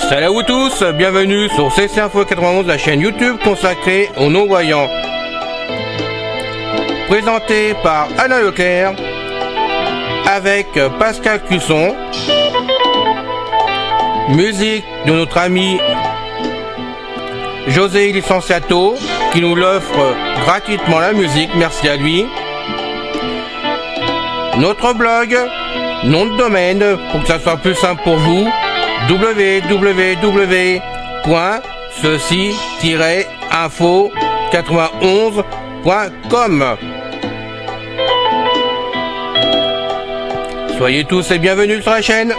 Salut à vous tous, bienvenue sur CC Info 91, la chaîne YouTube consacrée aux non-voyants. Présenté par Alain Leclerc, avec Pascal Cusson, musique de notre ami José Licenciato, qui nous l'offre gratuitement la musique, merci à lui. Notre blog, nom de domaine, pour que ça soit plus simple pour vous, www.ceci-info91.com. Soyez tous et bienvenus sur la chaîne.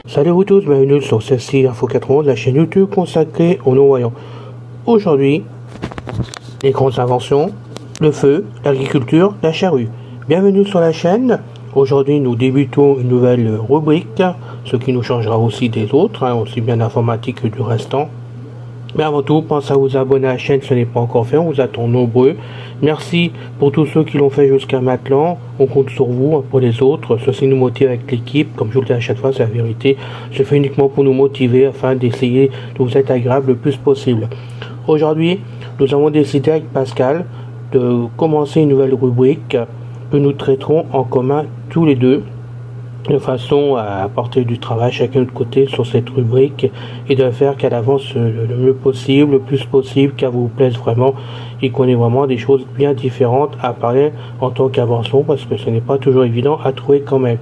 Salut à vous tous, bienvenue sur Ceci Info 91, la chaîne YouTube consacrée aux non-voyants. Aujourd'hui, les grandes inventions, le feu, l'agriculture, la charrue. Bienvenue sur la chaîne. Aujourd'hui, nous débutons une nouvelle rubrique, ce qui nous changera aussi des autres, aussi bien d'informatique que du restant. Mais avant tout, pensez à vous abonner à la chaîne si ce n'est pas encore fait, on vous attend nombreux. Merci pour tous ceux qui l'ont fait jusqu'à maintenant, on compte sur vous pour les autres. Ceci nous motive avec l'équipe, comme je vous le dis à chaque fois, c'est la vérité. Je fais uniquement pour nous motiver afin d'essayer de vous être agréable le plus possible. Aujourd'hui, nous avons décidé avec Pascal de commencer une nouvelle rubrique que nous traiterons en commun tous les deux, de façon à apporter du travail chacun de notre côté sur cette rubrique et de faire qu'elle avance le mieux possible, le plus possible, qu'elle vous plaise vraiment et qu'on ait vraiment des choses bien différentes à parler en tant qu'invention, parce que ce n'est pas toujours évident à trouver quand même.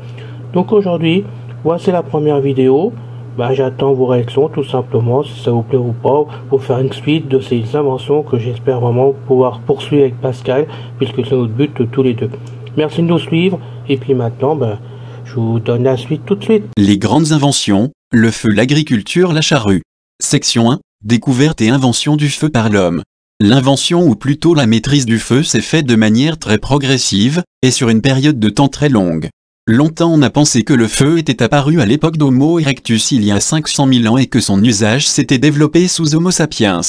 Donc aujourd'hui, voici la première vidéo. J'attends vos réactions tout simplement, si ça vous plaît ou pas, pour faire une suite de ces inventions que j'espère vraiment pouvoir poursuivre avec Pascal, puisque c'est notre but tous les deux. Merci de nous suivre, et puis maintenant, je vous donne la suite tout de suite. Les grandes inventions, le feu, l'agriculture, la charrue. Section 1, découverte et invention du feu par l'homme. L'invention ou plutôt la maîtrise du feu s'est faite de manière très progressive, et sur une période de temps très longue. Longtemps on a pensé que le feu était apparu à l'époque d'Homo erectus il y a 500 000 ans et que son usage s'était développé sous Homo sapiens.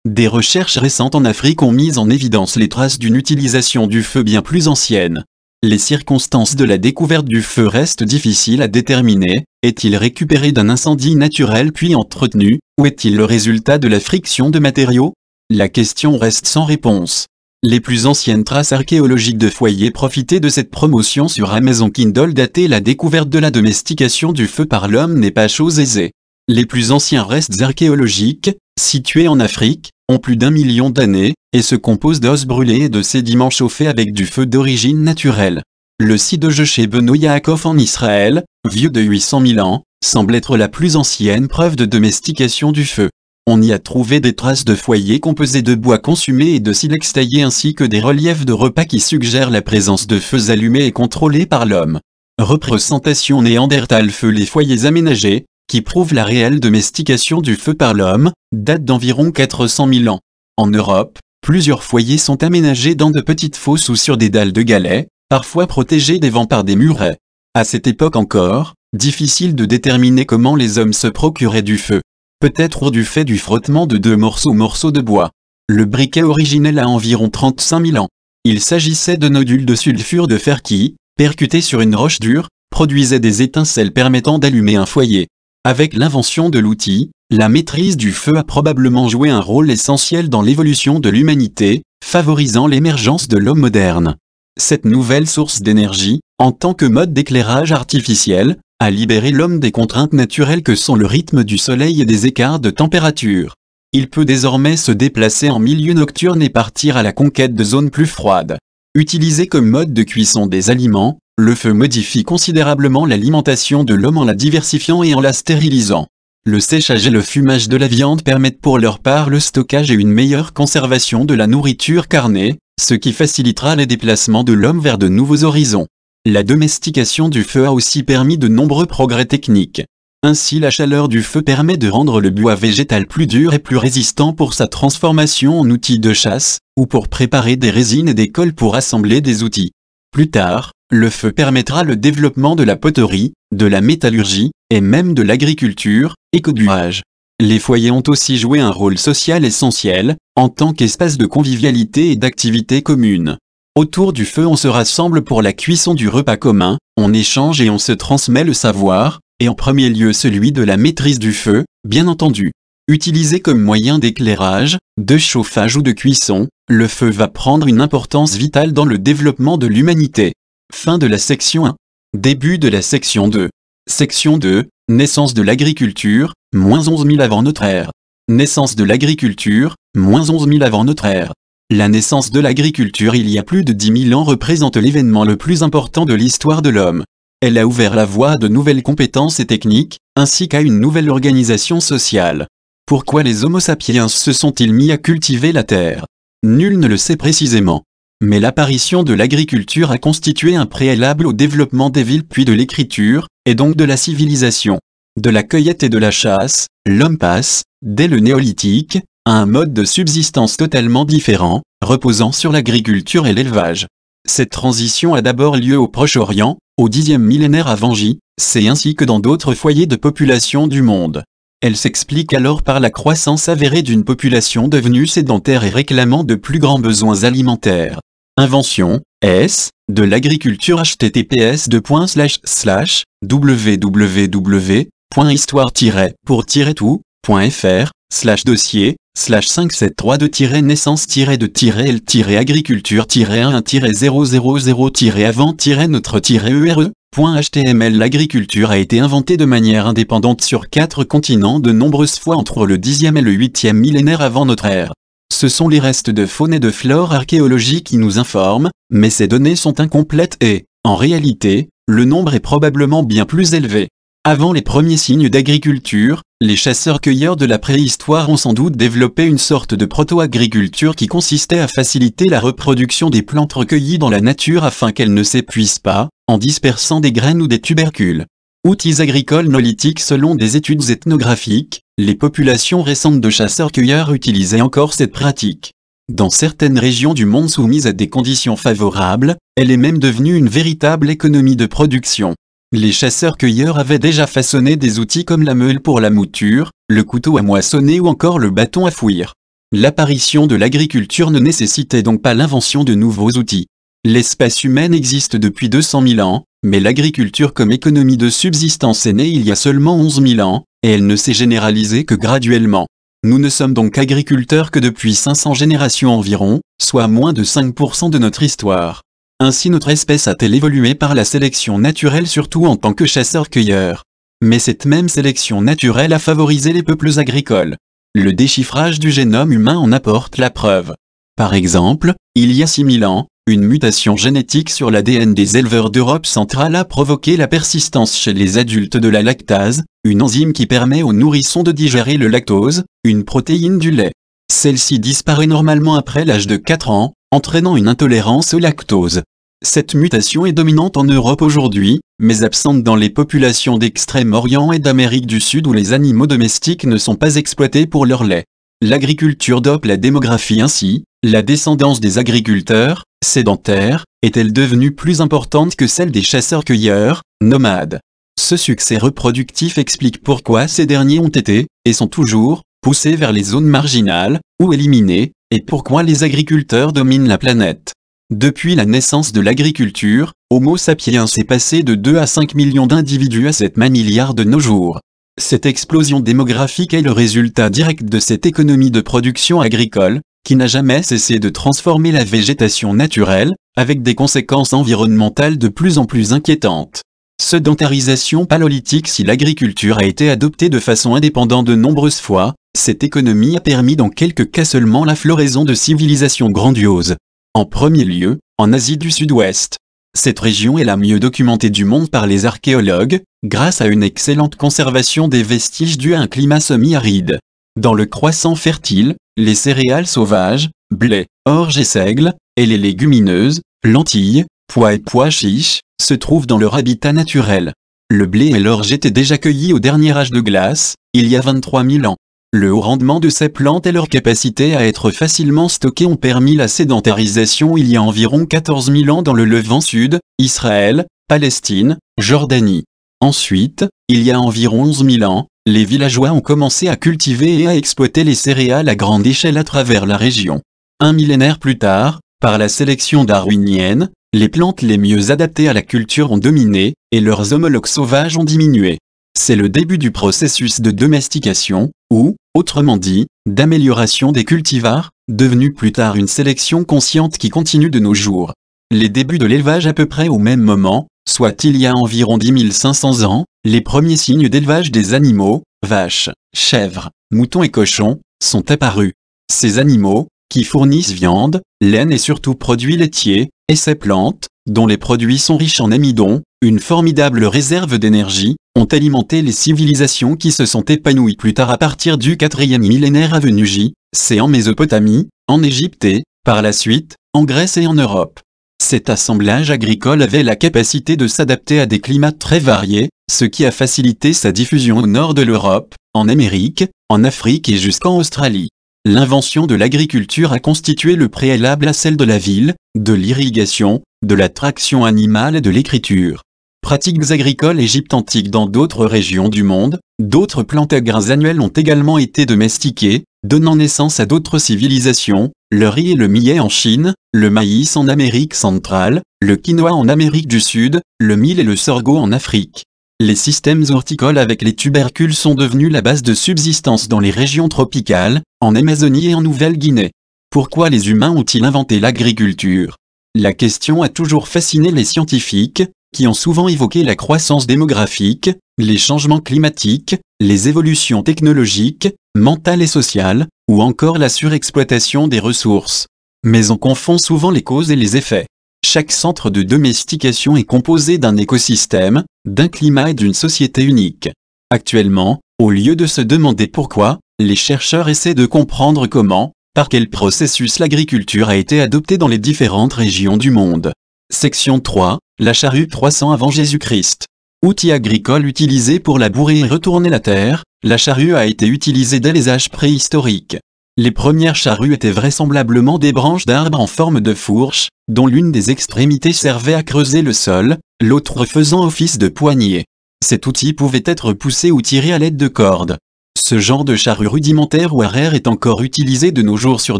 Des recherches récentes en Afrique ont mis en évidence les traces d'une utilisation du feu bien plus ancienne. Les circonstances de la découverte du feu restent difficiles à déterminer. Est-il récupéré d'un incendie naturel puis entretenu, ou est-il le résultat de la friction de matériaux? La question reste sans réponse. Les plus anciennes traces archéologiques de foyers profitaient de cette promotion sur Amazon Kindle. Dater la découverte de la domestication du feu par l'homme n'est pas chose aisée. Les plus anciens restes archéologiques, situés en Afrique, ont plus d'1 million d'années, et se composent d'os brûlés et de sédiments chauffés avec du feu d'origine naturelle. Le site de chez Beno Yaakov en Israël, vieux de 800 000 ans, semble être la plus ancienne preuve de domestication du feu. On y a trouvé des traces de foyers composés de bois consumé et de silex taillé ainsi que des reliefs de repas qui suggèrent la présence de feux allumés et contrôlés par l'homme. Représentation néandertale feu. Les foyers aménagés, qui prouvent la réelle domestication du feu par l'homme, datent d'environ 400 000 ans. En Europe, plusieurs foyers sont aménagés dans de petites fosses ou sur des dalles de galets, parfois protégés des vents par des murets. À cette époque encore, difficile de déterminer comment les hommes se procuraient du feu. Peut-être du fait du frottement de deux morceaux de bois. Le briquet originel a environ 35 000 ans. Il s'agissait de nodules de sulfure de fer qui, percutés sur une roche dure, produisaient des étincelles permettant d'allumer un foyer. Avec l'invention de l'outil, la maîtrise du feu a probablement joué un rôle essentiel dans l'évolution de l'humanité, favorisant l'émergence de l'homme moderne. Cette nouvelle source d'énergie, en tant que mode d'éclairage artificiel, a libéré l'homme des contraintes naturelles que sont le rythme du soleil et des écarts de température. Il peut désormais se déplacer en milieu nocturne et partir à la conquête de zones plus froides. Utilisé comme mode de cuisson des aliments, le feu modifie considérablement l'alimentation de l'homme en la diversifiant et en la stérilisant. Le séchage et le fumage de la viande permettent pour leur part le stockage et une meilleure conservation de la nourriture carnée, ce qui facilitera les déplacements de l'homme vers de nouveaux horizons. La domestication du feu a aussi permis de nombreux progrès techniques. Ainsi la chaleur du feu permet de rendre le bois végétal plus dur et plus résistant pour sa transformation en outil de chasse, ou pour préparer des résines et des colles pour assembler des outils. Plus tard, Le feu permettra le développement de la poterie, de la métallurgie, et même de l'agriculture, écobuage. Les foyers ont aussi joué un rôle social essentiel, en tant qu'espace de convivialité et d'activité commune. Autour du feu on se rassemble pour la cuisson du repas commun, on échange et on se transmet le savoir, et en premier lieu celui de la maîtrise du feu, bien entendu. Utilisé comme moyen d'éclairage, de chauffage ou de cuisson, le feu va prendre une importance vitale dans le développement de l'humanité. Fin de la section 1. Début de la section 2. Section 2, naissance de l'agriculture, moins 11 000 avant notre ère. Naissance de l'agriculture, moins 11 000 avant notre ère. La naissance de l'agriculture il y a plus de 10 000 ans représente l'événement le plus important de l'histoire de l'homme. Elle a ouvert la voie à de nouvelles compétences et techniques, ainsi qu'à une nouvelle organisation sociale. Pourquoi les Homo sapiens se sont-ils mis à cultiver la terre? Nul ne le sait précisément. Mais l'apparition de l'agriculture a constitué un préalable au développement des villes puis de l'écriture, et donc de la civilisation. De la cueillette et de la chasse, l'homme passe, dès le néolithique, à un mode de subsistance totalement différent, reposant sur l'agriculture et l'élevage. Cette transition a d'abord lieu au Proche-Orient, au Xe millénaire avant J.C. ainsi que dans d'autres foyers de population du monde. Elle s'explique alors par la croissance avérée d'une population devenue sédentaire et réclamant de plus grands besoins alimentaires. Invention, de l'agriculture https://www.histoire-tiret-pour-tout.fr/dossier/573-2-naissance-avant-notre-ere. L'agriculture a été inventée de manière indépendante sur 4 continents de nombreuses fois entre le Xe et le 8e millénaire avant notre ère. Ce sont les restes de faune et de flore archéologiques qui nous informent, mais ces données sont incomplètes et, en réalité, le nombre est probablement bien plus élevé. Avant les premiers signes d'agriculture, les chasseurs-cueilleurs de la préhistoire ont sans doute développé une sorte de proto-agriculture qui consistait à faciliter la reproduction des plantes recueillies dans la nature afin qu'elles ne s'épuisent pas, en dispersant des graines ou des tubercules. Outils agricoles néolithiques. Selon des études ethnographiques, les populations récentes de chasseurs-cueilleurs utilisaient encore cette pratique. Dans certaines régions du monde soumises à des conditions favorables, elle est même devenue une véritable économie de production. Les chasseurs-cueilleurs avaient déjà façonné des outils comme la meule pour la mouture, le couteau à moissonner ou encore le bâton à fouir. L'apparition de l'agriculture ne nécessitait donc pas l'invention de nouveaux outils. L'espèce humaine existe depuis 200 000 ans, mais l'agriculture comme économie de subsistance est née il y a seulement 11 000 ans, et elle ne s'est généralisée que graduellement. Nous ne sommes donc agriculteurs que depuis 500 générations environ, soit moins de 5% de notre histoire. Ainsi notre espèce a-t-elle évolué par la sélection naturelle surtout en tant que chasseur-cueilleur. Mais cette même sélection naturelle a favorisé les peuples agricoles. Le déchiffrage du génome humain en apporte la preuve. Par exemple, il y a 6000 ans, une mutation génétique sur l'ADN des éleveurs d'Europe centrale a provoqué la persistance chez les adultes de la lactase, une enzyme qui permet aux nourrissons de digérer le lactose, une protéine du lait. Celle-ci disparaît normalement après l'âge de 4 ans, entraînant une intolérance au lactose. Cette mutation est dominante en Europe aujourd'hui, mais absente dans les populations d'Extrême-Orient et d'Amérique du Sud où les animaux domestiques ne sont pas exploités pour leur lait. L'agriculture dope la démographie ainsi, la descendance des agriculteurs, sédentaires, est-elle devenue plus importante que celle des chasseurs-cueilleurs, nomades. Ce succès reproductif explique pourquoi ces derniers ont été, et sont toujours, poussés vers les zones marginales, ou éliminés, et pourquoi les agriculteurs dominent la planète. Depuis la naissance de l'agriculture, Homo sapiens est passé de 2 à 5 millions d'individus à 7 milliards de nos jours. Cette explosion démographique est le résultat direct de cette économie de production agricole, qui n'a jamais cessé de transformer la végétation naturelle, avec des conséquences environnementales de plus en plus inquiétantes. Sédentarisation paléolithique. Si l'agriculture a été adoptée de façon indépendante de nombreuses fois, cette économie a permis dans quelques cas seulement la floraison de civilisations grandioses. En premier lieu, en Asie du Sud-Ouest. Cette région est la mieux documentée du monde par les archéologues, grâce à une excellente conservation des vestiges due à un climat semi-aride. Dans le croissant fertile, les céréales sauvages, blé, orge et seigle, et les légumineuses, lentilles, pois et pois chiches, se trouvent dans leur habitat naturel. Le blé et l'orge étaient déjà cueillis au dernier âge de glace, il y a 23 000 ans. Le haut rendement de ces plantes et leur capacité à être facilement stockées ont permis la sédentarisation il y a environ 14 000 ans dans le Levant Sud, Israël, Palestine, Jordanie. Ensuite, il y a environ 11 000 ans, les villageois ont commencé à cultiver et à exploiter les céréales à grande échelle à travers la région. Un millénaire plus tard, par la sélection darwinienne, les plantes les mieux adaptées à la culture ont dominé, et leurs homologues sauvages ont diminué. C'est le début du processus de domestication, ou, autrement dit, d'amélioration des cultivars, devenu plus tard une sélection consciente qui continue de nos jours. Les débuts de l'élevage à peu près au même moment, soit il y a environ 10 500 ans, les premiers signes d'élevage des animaux, vaches, chèvres, moutons et cochons, sont apparus. Ces animaux, qui fournissent viande, laine et surtout produits laitiers, et ces plantes, dont les produits sont riches en amidon, une formidable réserve d'énergie, ont alimenté les civilisations qui se sont épanouies plus tard à partir du 4e millénaire avenu J, c'est en Mésopotamie, en Égypte et, par la suite, en Grèce et en Europe. Cet assemblage agricole avait la capacité de s'adapter à des climats très variés, ce qui a facilité sa diffusion au nord de l'Europe, en Amérique, en Afrique et jusqu'en Australie. L'invention de l'agriculture a constitué le préalable à celle de la ville, de l'irrigation, de la traction animale et de l'écriture. Pratiques agricoles égyptes antiques dans d'autres régions du monde, d'autres plantes à grains annuels ont également été domestiquées, donnant naissance à d'autres civilisations, le riz et le millet en Chine, le maïs en Amérique centrale, le quinoa en Amérique du Sud, le mil et le sorgho en Afrique. Les systèmes horticoles avec les tubercules sont devenus la base de subsistance dans les régions tropicales, en Amazonie et en Nouvelle-Guinée. Pourquoi les humains ont-ils inventé l'agriculture? La question a toujours fasciné les scientifiques, qui ont souvent évoqué la croissance démographique, les changements climatiques, les évolutions technologiques, mentales et sociales, ou encore la surexploitation des ressources. Mais on confond souvent les causes et les effets. Chaque centre de domestication est composé d'un écosystème, d'un climat et d'une société unique. Actuellement, au lieu de se demander pourquoi, les chercheurs essaient de comprendre comment, par quel processus l'agriculture a été adoptée dans les différentes régions du monde. Section 3, la charrue 300 avant Jésus-Christ. Outil agricole utilisé pour labourer et retourner la terre, la charrue a été utilisée dès les âges préhistoriques. Les premières charrues étaient vraisemblablement des branches d'arbres en forme de fourche, dont l'une des extrémités servait à creuser le sol, l'autre faisant office de poignée. Cet outil pouvait être poussé ou tiré à l'aide de cordes. Ce genre de charrue rudimentaire ou rare est encore utilisé de nos jours sur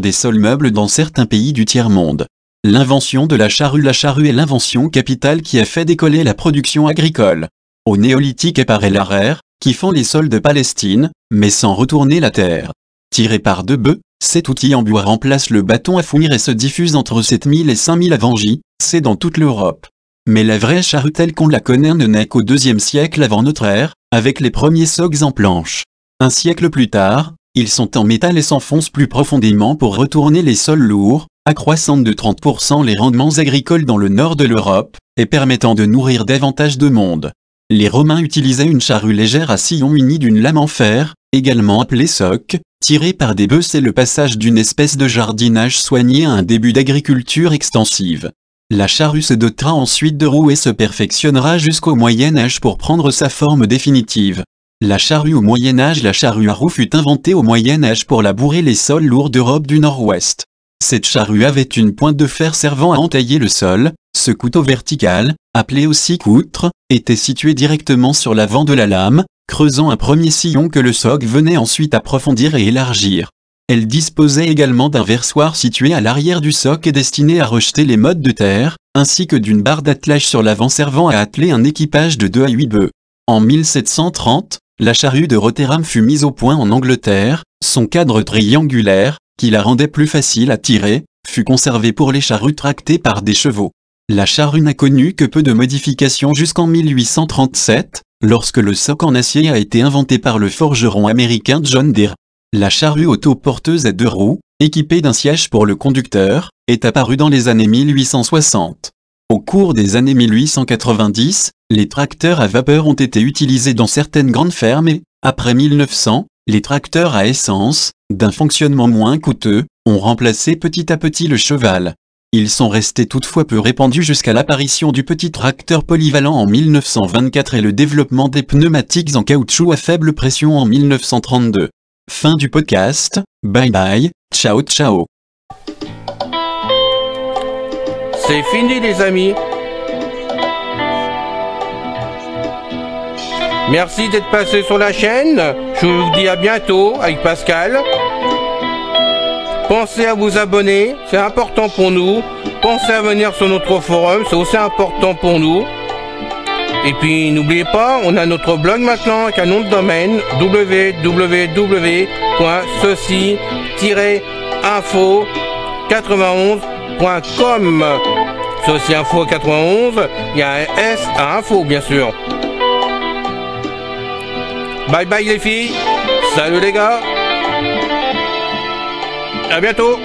des sols meubles dans certains pays du tiers-monde. L'invention de la charrue est l'invention capitale qui a fait décoller la production agricole. Au néolithique apparaît l'arère, qui fend les sols de Palestine, mais sans retourner la terre. Tiré par deux bœufs, cet outil en bois remplace le bâton à fournir et se diffuse entre 7000 et 5000 avant J, c'est dans toute l'Europe. Mais la vraie charrue telle qu'on la connaît ne naît qu'au IIe siècle avant notre ère, avec les premiers socs en planche. Un siècle plus tard, ils sont en métal et s'enfoncent plus profondément pour retourner les sols lourds, accroissant de 30% les rendements agricoles dans le nord de l'Europe, et permettant de nourrir davantage de monde. Les Romains utilisaient une charrue légère à sillon munie d'une lame en fer, également appelée soc, tirée par des bœufs. C'est le passage d'une espèce de jardinage soigné à un début d'agriculture extensive. La charrue se dotera ensuite de roues et se perfectionnera jusqu'au Moyen-Âge pour prendre sa forme définitive. La charrue au Moyen-Âge. La charrue à roues fut inventée au Moyen-Âge pour labourer les sols lourds d'Europe du Nord-Ouest. Cette charrue avait une pointe de fer servant à entailler le sol. Ce couteau vertical, appelé aussi coutre, était situé directement sur l'avant de la lame, creusant un premier sillon que le soc venait ensuite approfondir et élargir. Elle disposait également d'un versoir situé à l'arrière du soc et destiné à rejeter les mottes de terre, ainsi que d'une barre d'attelage sur l'avant servant à atteler un équipage de 2 à 8 bœufs. En 1730, la charrue de Rotterdam fut mise au point en Angleterre. Son cadre triangulaire, qui la rendait plus facile à tirer, fut conservé pour les charrues tractées par des chevaux. La charrue n'a connu que peu de modifications jusqu'en 1837, lorsque le soc en acier a été inventé par le forgeron américain John Deere. La charrue autoporteuse à 2 roues, équipée d'un siège pour le conducteur, est apparue dans les années 1860. Au cours des années 1890, les tracteurs à vapeur ont été utilisés dans certaines grandes fermes et, après 1900, les tracteurs à essence, d'un fonctionnement moins coûteux, ont remplacé petit à petit le cheval. Ils sont restés toutefois peu répandus jusqu'à l'apparition du petit tracteur polyvalent en 1924 et le développement des pneumatiques en caoutchouc à faible pression en 1932. Fin du podcast, bye bye, ciao ciao. C'est fini les amis. Merci d'être passé sur la chaîne. Je vous dis à bientôt avec Pascal. Pensez à vous abonner, c'est important pour nous. Pensez à venir sur notre forum, c'est aussi important pour nous. Et puis n'oubliez pas, on a notre blog maintenant avec un nom de domaine www.ceci-info91.com. Ceci Info 91, il y a un S à info bien sûr. Bye bye les filles, salut les gars, à bientôt.